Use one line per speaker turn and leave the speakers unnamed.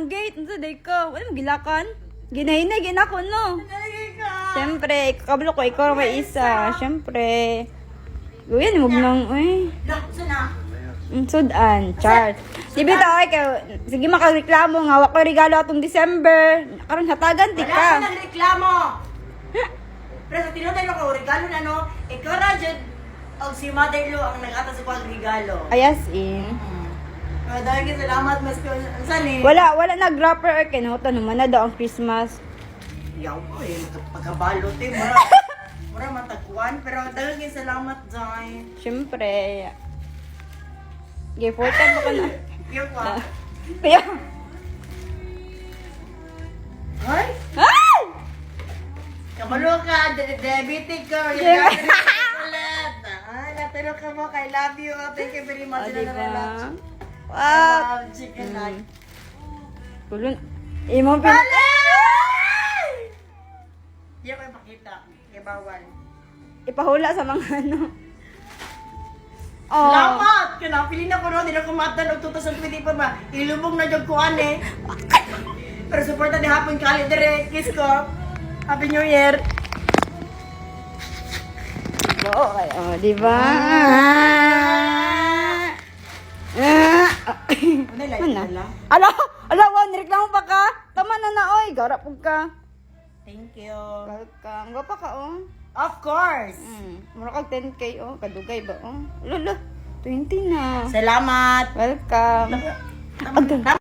ang gate. Ano day ka? Wala mo gilakan? Ginahinay, ginako no. Siyempre, kablo ko, ikaw may isa. Siyempre. Gawin, huwag nang, uy. Sudan, char. Di ba ito, ay, sige makareklamo nga, wak ko regalo atong December. Karon hatagan, di
Wala
ka.
ka ng reklamo. Pero sa tinutay ko, regalo na no, ikaw ra dyan, o si Mother Lu ang nag-ata sa pag regalo.
Ayas in.
Dahil salamat, mas ko, saan eh?
Wala nag-rapper or kinuha naman na daw ang Christmas.
Yaw ko eh, pagkabalot eh, mura matagwan, pero dahil salamat, Zay.
Siyempre. Gifortan mo ka na.
Yaw ko ah.
Kaya,
Ay!
ay!
Kabalo ka, diabetic ka, yung
Yeah.
ulit. Ay, naturo ka mo, I love you. Thank you very much.
O, diba?
I
Wow.
love chicken nug.
Kulun. Imong pin...
Hindi ko ipakita. Kaya bawal.
Ipahula sa mga ano. Oh.
Salamat! Kinapili na ko no, di na kumatan og 2020 pa ba? Ilubog na jog ko ane. Pero suporta ni hapon kali dire, kiss ko. Happy New Year!
Oo, oh, di ba?
Ano lang?
Ano? Ala, wa, nireklamo pa ka? Tama na oy, garap pug ka.
Thank you.
Welcome. Gapa ka, oh.
Of course!
Mura kag 10K, oh. Kadugay ba, oh. Lolo, 20 na.
Salamat!
Welcome.
Tama-